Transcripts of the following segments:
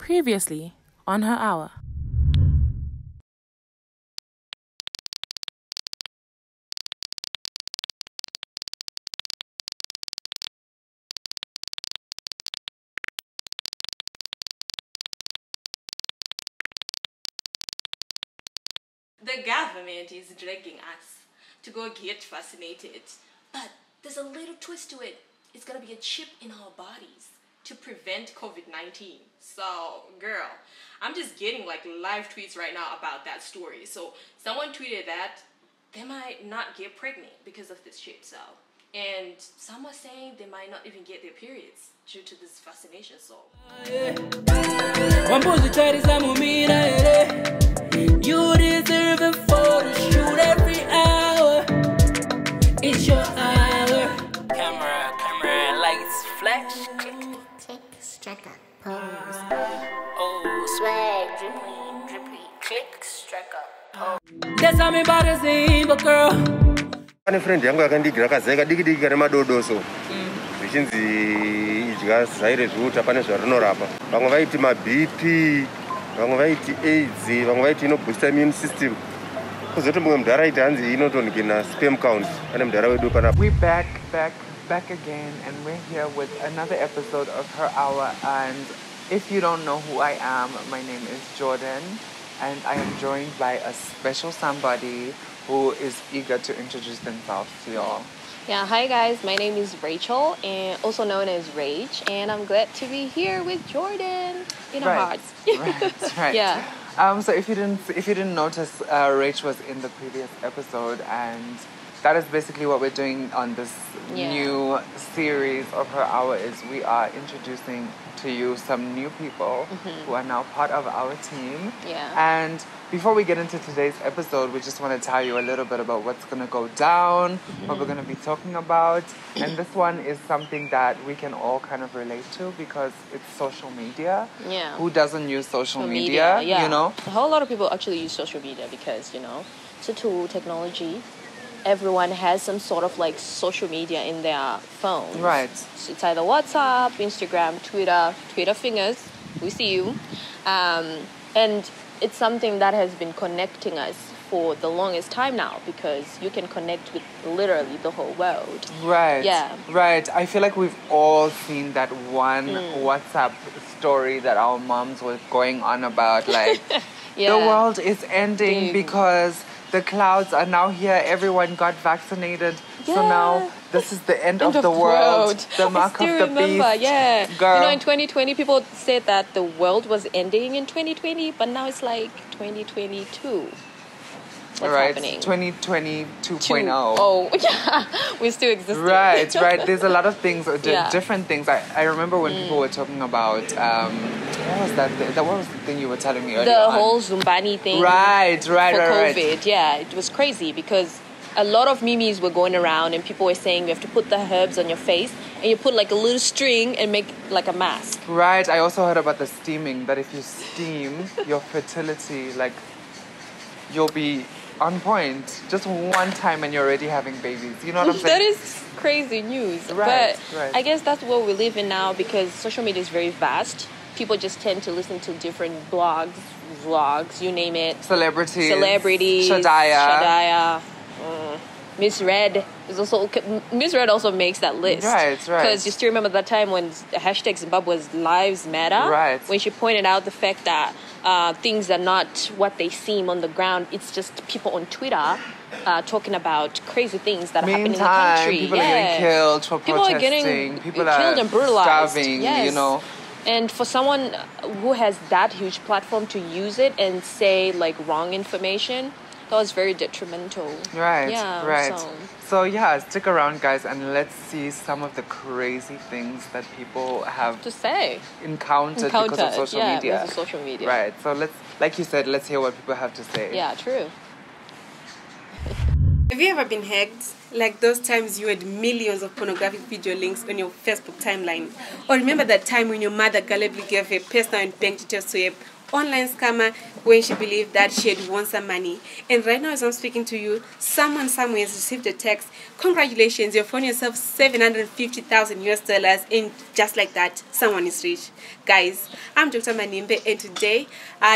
Previously on Her Hour. The government is dragging us to go get vaccinated, but there's a little twist to it. It's gonna be a chip in our bodies to prevent COVID-19. So, girl, I'm just getting like live tweets right now about that story. So, someone tweeted that they might not get pregnant because of this chip. So, and some are saying they might not even get their periods due to this vaccination. So, you deserve a photo shoot every hour. It's your hour. Camera, lights, flash. Tick, strike up, pose. Oh, swag, drippy, click, strike up, pose. That's how me about to say, but girl. Pane friend yangu yakandigira kazeka diki kana madodoso. Zvichinzi idya zaire zvuta pane zvarinorapa. Vamwe vaiti maBP. Vamwe vaiti AIDS, vamwe vaiti booster immune system. Kuzoti mumwe mudhara aiti hanzi inotondikina sperm count. Pane mudhara wedu pana. We're back again, and we're here with another episode of Her Hour. And if you don't know who I am, my name is Jordan, and I am joined by a special somebody who is eager to introduce themselves to y'all. yeah, hi guys, my name is Rachel, and also known as Rach, and I'm glad to be here with Jordan in our hearts. Right. Yeah. So if you didn't notice, Rach was in the previous episode, and that is basically what we're doing on this new series of Her Hour. Is we are introducing to you some new people who are now part of our team. Yeah. And before we get into today's episode, we just want to tell you a little bit about what's going to go down, what we're going to be talking about. And this one is something that we can all kind of relate to because it's social media. Yeah. Who doesn't use social media? Yeah. You know? A whole lot of people actually use social media because, it's a tool, technology. Everyone has some sort of like social media in their phone. Right. So it's either WhatsApp, Instagram, Twitter fingers. We see you. And it's something that has been connecting us for the longest time now because you can connect with literally the whole world. Right. Yeah. Right. I feel like we've all seen that one WhatsApp story that our moms were going on about, like, the world is ending because the clouds are now here. Everyone got vaccinated. Yeah. So now this is the end of the world. The mark of the beast. Yeah. Girl. In 2020, people said that the world was ending in 2020, but now it's like 2022. What's happening? 2020 2.0. Oh, yeah. We still exist. Right. There's a lot of things, different things. I remember when people were talking about, what was that? What was the thing you were telling me earlier? The whole Zumbani thing. Right. For COVID. Yeah, it was crazy because a lot of memes were going around and people were saying you have to put the herbs on your face and you put like a little string and make like a mask. Right. I also heard about the steaming, that if you steam, your fertility, like, you'll be on point just one time and you're already having babies. You know what I'm saying? That is crazy news. Right. But I guess that's what we live in now because social media is very vast. People just tend to listen to different blogs, vlogs, you name it. Celebrities. Shadaya. Misread is also... Misread also makes that list. Right. Because you still remember that time when hashtag Zimbabwe's Lives Matter? Right. When she pointed out the fact that things are not what they seem on the ground. It's just people on Twitter talking about crazy things that are happening in the country. People are getting killed for people protesting. Are getting people killed and brutalized. Starving, yes. And for someone who has that huge platform to use it and say like wrong information, that was very detrimental. Right. Yeah. So yeah, stick around, guys, and let's see some of the crazy things that people have to say encountered because of social media. Because of social media. Right. So let's, like you said, let's hear what people have to say. Yeah, true. Have you ever been hacked? Like those times you had millions of pornographic video links on your Facebook timeline? Or remember that time when your mother gallantly gave her personal and bank details to a online scammer when she believed that she had won some money. And right now as I'm speaking to you, someone somewhere has received a text. Congratulations, you've won yourself $750,000 and just like that, someone is rich. Guys, I'm Dr. Manhimbe, and today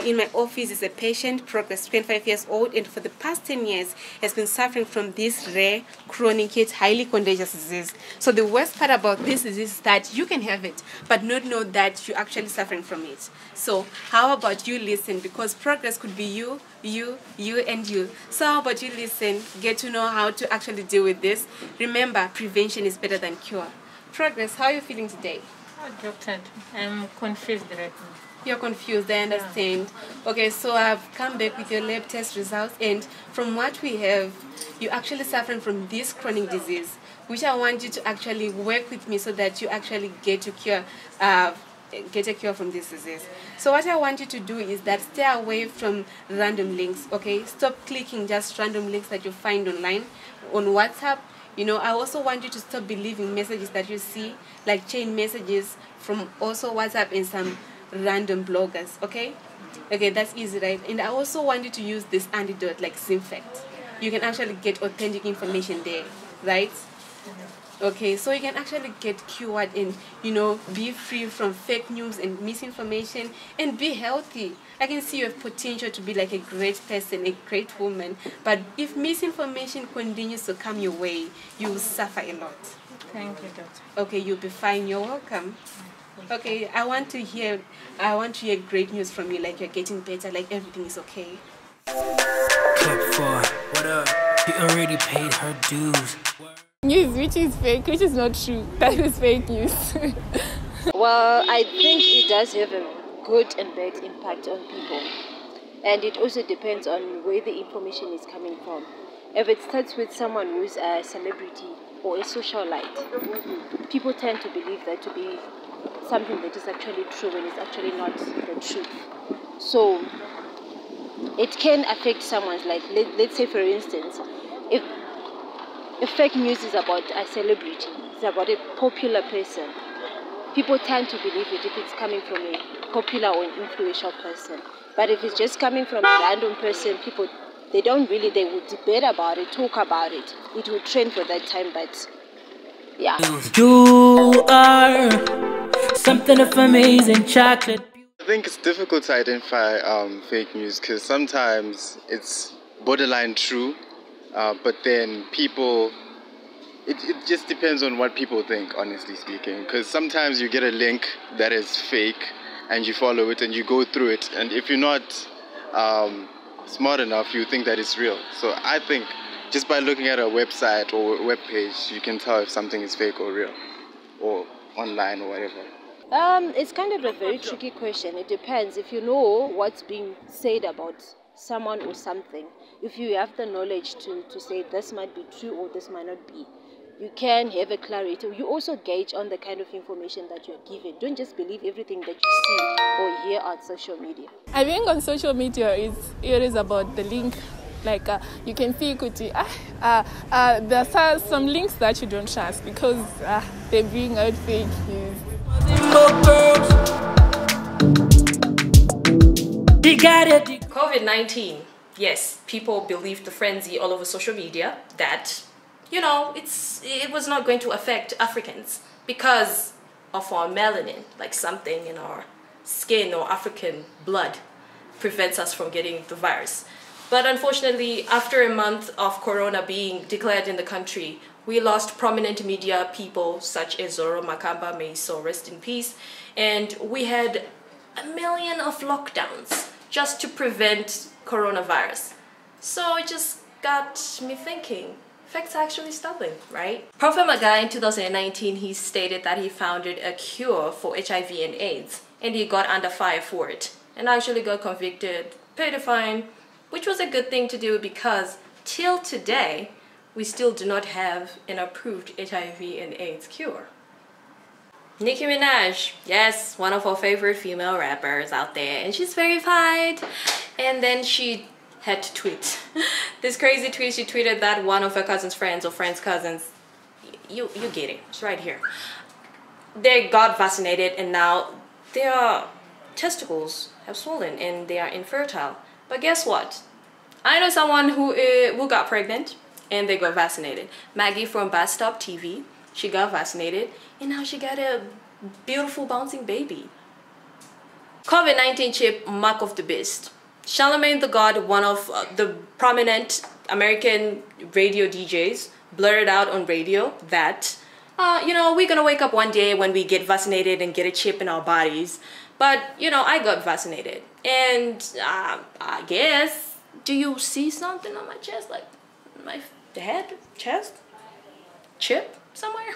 in my office is a patient, Progress, 25 years old, and for the past 10 years has been suffering from this rare, chronic, yet highly contagious disease. So the worst part about this disease is that you can have it, but not know that you're actually suffering from it. So how about you listen, because progress could be you, and you. So how about you listen, get to know how to actually deal with this. Remember, prevention is better than cure. Progress, how are you feeling today? Oh, doctor, I'm confused right now. You're confused, I understand. Yeah. Okay, so I've come back with your lab test results, and from what we have, you're actually suffering from this chronic disease, which I want you to actually work with me so that you actually get a cure from this disease. So what I want you to do is that stay away from random links, okay? Stop clicking just random links that you find online, on WhatsApp. You know, I also want you to stop believing messages that you see, like chain messages from also WhatsApp and some random bloggers, okay? Okay, that's easy, right? And I also want you to use this antidote like Zinfect. You can actually get authentic information there, right? Okay, so you can actually get cured and, you know, be free from fake news and misinformation and be healthy. I can see you have potential to be like a great person, a great woman. But if misinformation continues to come your way, you will suffer a lot. Thank you, doctor. Okay, you'll be fine. You're welcome. Okay, I want to hear great news from you, like you're getting better, like everything is okay. Clap for what up? He already paid her dues. News which is fake, which is not true. That is fake news. Well, I think it does have a good and bad impact on people. And it also depends on where the information is coming from. If it starts with someone who's a celebrity or a socialite, people tend to believe that to be something that is actually true when it's actually not the truth. So it can affect someone's life. Let's say, for instance, if fake news is about a celebrity, it's about a popular person, people tend to believe it if it's coming from a popular or influential person. But if it's just coming from a random person, people, they would debate about it, talk about it. It will trend for that time, but yeah. You are something of amazing chocolate. I think it's difficult to identify fake news because sometimes it's borderline true, but then people, it just depends on what people think, honestly speaking, because sometimes you get a link that is fake and you follow it and you go through it, and if you're not smart enough, you think that it's real. So I think just by looking at a website or a web page, you can tell if something is fake or real, or online or whatever. It's kind of a very tricky question. It depends. If you know what's being said about someone or something, if you have the knowledge to say this might be true or this might not be, you can have a clarity. You also gauge on the kind of information that you're given. Don't just believe everything that you see or hear on social media. I think on social media it is about the link. Like you can see there's some links that you don't trust because they bring out fake news. COVID-19. Yes, people believed the frenzy all over social media that, you know, it was not going to affect Africans because of our melanin, like something in our skin or African blood prevents us from getting the virus. But unfortunately, after a month of corona being declared in the country, we lost prominent media people such as Zoro Makamba, may so rest in peace, and we had 1 million of lockdowns just to prevent coronavirus. So it just got me thinking, facts are actually stubborn, right? Prophet Maga in 2019, he stated that he founded a cure for HIV and AIDS, and he got under fire for it, and actually got convicted, paid a fine, which was a good thing to do because till today, we still do not have an approved HIV and AIDS cure. Nicki Minaj, yes, one of our favorite female rappers out there, and she's verified. And then she had to tweet this crazy tweet. She tweeted that one of her cousin's friends or friends' cousins, you get it, it's right here, they got vaccinated and now they are testicles have swollen and they are infertile. But guess what? I know someone who got pregnant and they got vaccinated. Maggie from Bus Stop TV, she got vaccinated and now she got a beautiful bouncing baby. COVID-19 chip, mark of the beast. Charlemagne the God, one of the prominent American radio DJs, blurted out on radio that, we're gonna wake up one day when we get vaccinated and get a chip in our bodies. But, I got vaccinated. And I guess, do you see something on my chest? Like my head, chest, chip somewhere?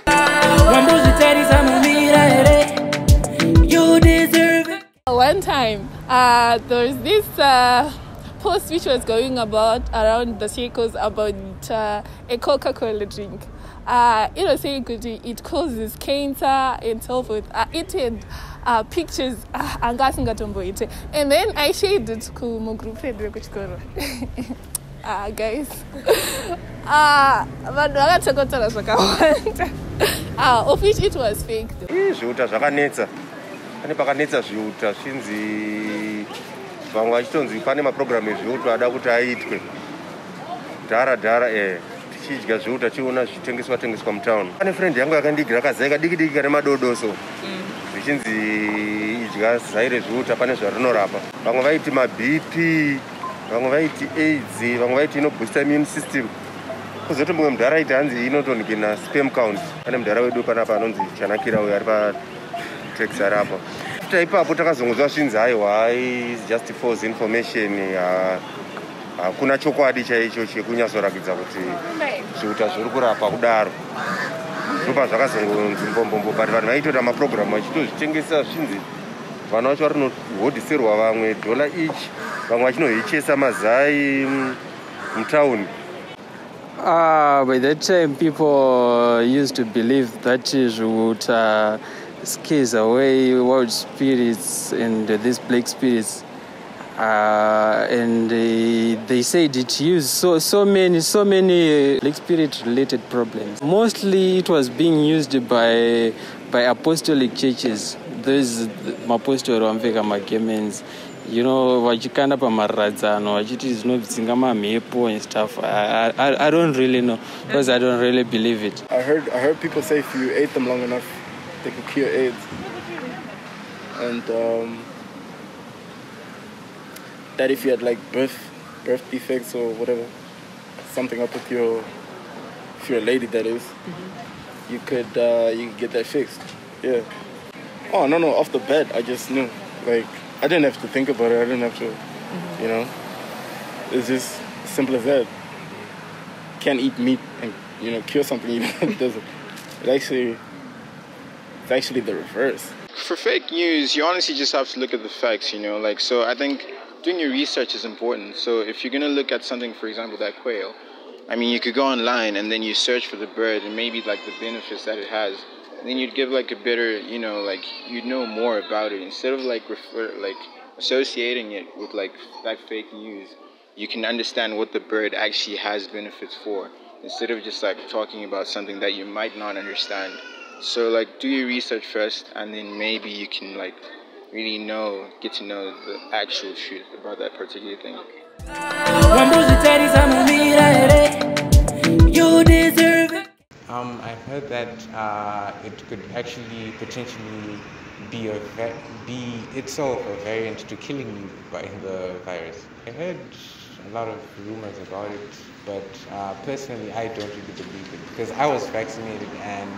You deserve it. One time, there was this post which was going around the circles about a Coca-Cola drink. It was saying it causes cancer and so forth. It had pictures, and then I shared it to my group guys. Of which it was fake. Pane pakanetsa zviuta zvinzi vamwe vachitonzi pane maprogramu ezviuta ada kuti aitwe dhara tichidya zviuta chiona zvitengeswa mutown. Pane friend yangu yakandigira kazaika diki kane madodoso zvichinzi idya zai rezviuta pane zvarinorapa. Vamwe vaiti mabp, vamwe vaiti AIDS, vamwe vaiti inobooster immune system. Kuzoti mumwe mudhara hanzi inotonhikina sperm count. Pane mudhara wedu panapa anonzi Chanakira uyo ari pa Texarapa. After ipapo takazongozwa zvinzi aiwa is just false information. Kuna chokwadi chaicho chekunyatsorakidza kuti zviuta zviri kurapa kudaro. Zvopa zvakazongonzi mbombombo but vanhu vaitoita maprogramu vachitozvitengesa zvinzi vana vacho varinohodhiserwa vamwe dola each, vamwe vachinohichesa mazai mutauni. By that time people used to believe that zviuta scares away wild spirits and these black spirits, and they said it used so many black spirit related problems. Mostly it was being used by apostolic churches. Those apostles wamveka magemens, vachikanda pamaradzano vachiti zvinobvitsinga mamhepo and stuff. I don't really know because I don't really believe it. I heard people say if you ate them long enough they could cure AIDS, and that if you had like birth defects or whatever, something up with if you're a lady that is, you could get that fixed. Yeah. Oh no, off the bat I just knew. Like I didn't have to think about it. I didn't have to, It's just as simple as that. Can't eat meat and cure something. It doesn't. It's actually the reverse. For fake news, you honestly just have to look at the facts, so I think doing your research is important. So if you're going to look at something, for example, that quail, you could go online and then you search for the bird and maybe like the benefits that it has. And then you'd give like a better, you'd know more about it. Instead of associating it with that fake news, you can understand what the bird actually has benefits for, instead of just talking about something that you might not understand. So do your research first, and then maybe you can really get to know the actual truth about that particular thing. You deserve it. I've heard that it could actually potentially be itself a variant to killing you by the virus. I heard a lot of rumors about it, but personally I don't really believe it because I was vaccinated and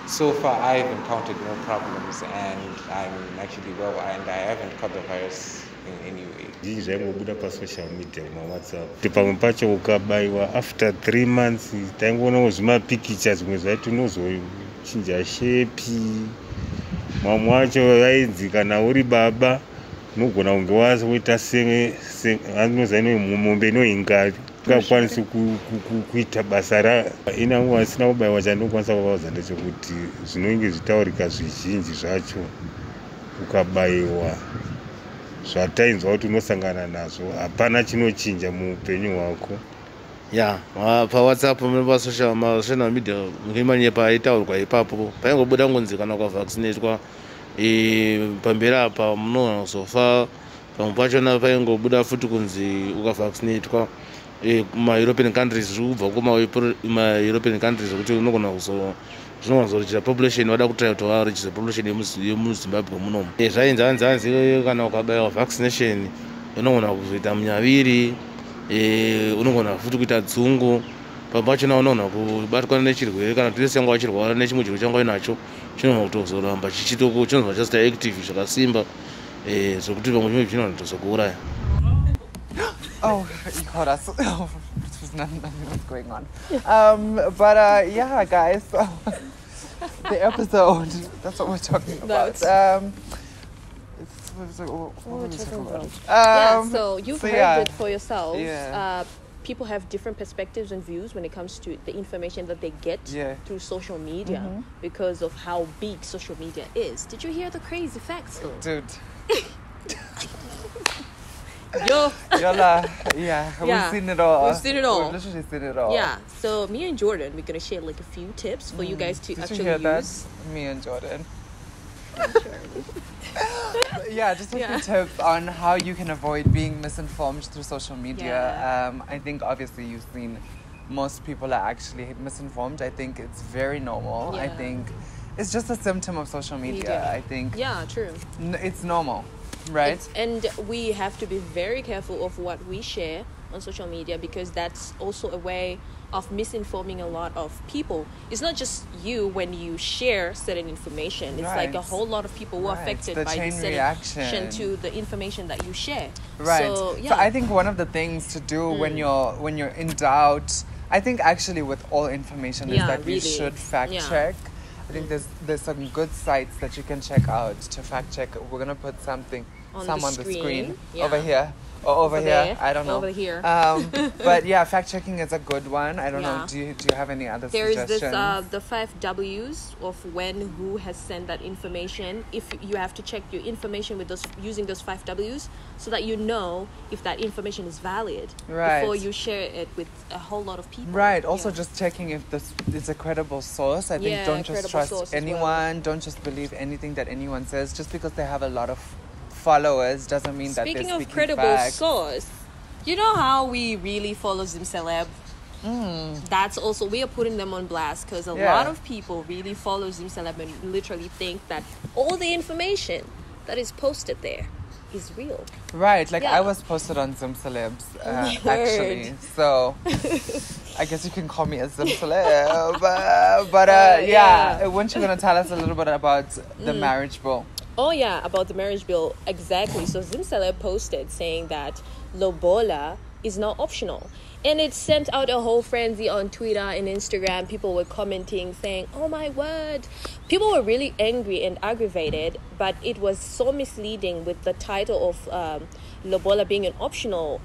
so far I've encountered no problems and I'm actually well and I haven't caught the virus in any way. Zvinji zvaingobuda pasocial media WhatsApp. Pamwe pacho ukabaiwa after 3 months taingoona zvimapikicha zvimwe zvaiti unozochinja shepi. Mamwe wacho vainzi kana uri baba unogona kunge wazoita anozaino mombe inoingavi ukakwanisa kuita basa inangu asina kubaiwa chandinokwanisa kuvaudza ndechekuti zvinenge zvitaurika zvizhinji zvacho ukabaiwa zvatainzwa kuti unosangana nazvo hapana chinochinja muupenyu hwako. PaWhatsApp pasocial media muimanye paitaurwa ipapo paingobuda ngonzi kana ukavaccinatwa pamberi apa munogona kuzofa pamwe pachona paingobuda futi kunzi ukavaccinatwa kuma-European countries zviri kubva kuma-European countries zvekuti unogona kuzoita population vada kutrai kuti varechize population yemuzimbabwe munomu. Zvainzi hanzi kana ukabaiwa vaccination unogona kuzoita munyaviri, unogona futi kuita dzungu, pamwe pachona unogona kubatwa nechirwere kana kuti sanga wachirwara nechimwe chirwere changa uinacho chinogona kutozoramba chinobva chasita active zvakasimba zvokuti pamwe chimwe chinogona kutozokuuraya. Oh, hold us. Nothing was going on. But yeah, guys, so the episode, that's what we're talking about. So you've heard it for yourselves. Yeah. People have different perspectives and views when it comes to the information that they get through social media because of how big social media is. Did you hear the crazy facts though? Dude. Yeah, we've seen it all. We've seen it all. We've literally seen it all. Yeah, so me and Jordan, we're going to share like a few tips for you guys to Did actually you hear use. That? Me and Jordan. Yeah, just a few tips on how you can avoid being misinformed through social media. I think obviously you've seen most people are actually misinformed. I think it's very normal. I think it's just a symptom of social media. I think. Yeah, true. It's normal. Right. And we have to be very careful of what we share on social media because that's also a way of misinforming a lot of people. It's not just you when you share certain information. It's like a whole lot of people who are affected by this reaction to the information that you share. Right. So I think one of the things to do when you're in doubt, I think actually with all information is that you should fact check. I think there's some good sites that you can check out to fact check. We're gonna put some on the screen over here or over here. There, I don't know. Over here. But yeah, fact checking is a good one. I don't know. Do you have any other suggestions? There is this the 5 W's of who has sent that information. If you have to check your information with using those 5 W's so that you know if that information is valid before you share it with a whole lot of people. Right. Also, just checking if this is a credible source. I think don't just trust anyone. Don't just believe anything that anyone says. Just because they have a lot of followers doesn't mean that they're speaking of credible source, you know how we really follow Zim Celeb? That's also, we are putting them on blast because a lot of people really follow Zim Celeb and literally think that all the information that is posted there is real. Right, like I was posted on Zim Celebs actually, so I guess you can call me a Zim Celeb. But weren't you going to tell us a little bit about the marriage bill? Oh yeah, about the marriage bill, exactly. So Zim Celeb posted saying that lobola is not optional. And it sent out a whole frenzy on Twitter and Instagram. People were commenting saying, oh my word. People were really angry and aggravated, but it was so misleading with the title of lobola being an optional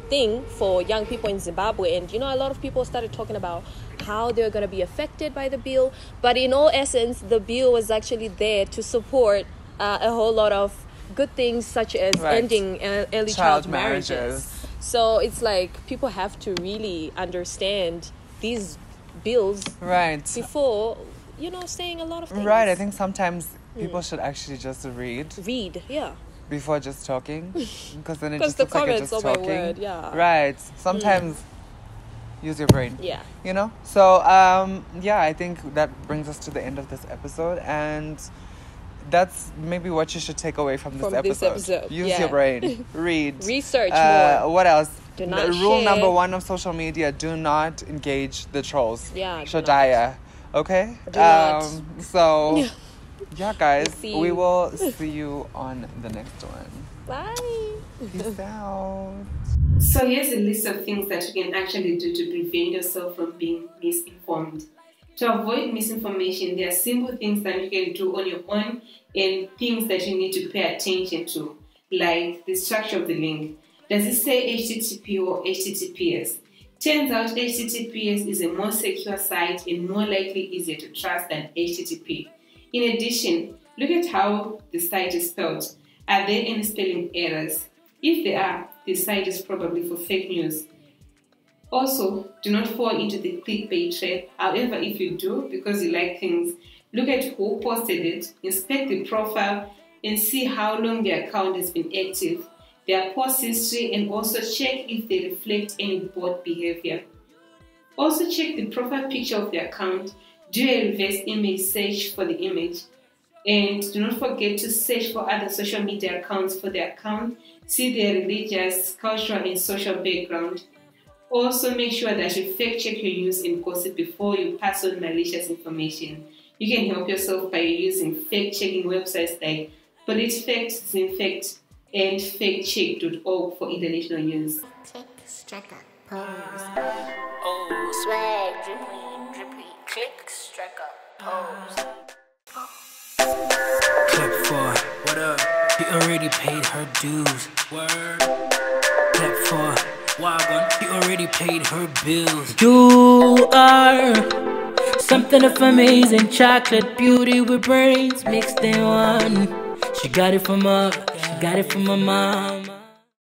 thing for young people in Zimbabwe. And a lot of people started talking about how they're going to be affected by the bill. But in all essence, the bill was actually there to support a whole lot of good things, such as ending early child marriages. So it's like people have to really understand these bills before, saying a lot of things. Right, I think sometimes people should actually just read. Yeah. Before just talking. Because then it just the looks like you're just comments, talking. my word, yeah. Right. Sometimes use your brain. Yeah. So, I think that brings us to the end of this episode. And that's maybe what you should take away from this episode. Use your brain. Read. Research more. What else? Do not Rule share. number 1 of social media, do not engage the trolls. Yeah. Shodaya. Okay? Do not. So, guys, we will see you on the next one. Bye. Peace out. So here's a list of things that you can actually do to prevent yourself from being misinformed. To avoid misinformation, there are simple things that you can do on your own and things that you need to pay attention to, like the structure of the link. Does it say HTTP or HTTPS? Turns out HTTPS is a more secure site and more likely easier to trust than HTTP. In addition, look at how the site is spelled. Are there any spelling errors? If there are, the site is probably for fake news. Also, do not fall into the clickbait trap. However, if you do, because you like things Look at who posted it, inspect the profile, and see how long the account has been active, their post history, and also check if they reflect any bot behavior. Also check the profile picture of the account, do a reverse image search for the image, and do not forget to search for other social media accounts for the account, see their religious, cultural, and social background. Also make sure that you fact check your news and gossip before you pass on malicious information. You can help yourself by using fact-checking websites like PolitiFact, Zinfact, and factcheck.org for international news. Tick, striker, pose. Oh, swag, drippy, click, striker, pose. Clap for, what up? He already paid her dues. Word. Clap for, Wagon. He already paid her bills. You are something of amazing, chocolate beauty with brains mixed in one. She got it from her mom.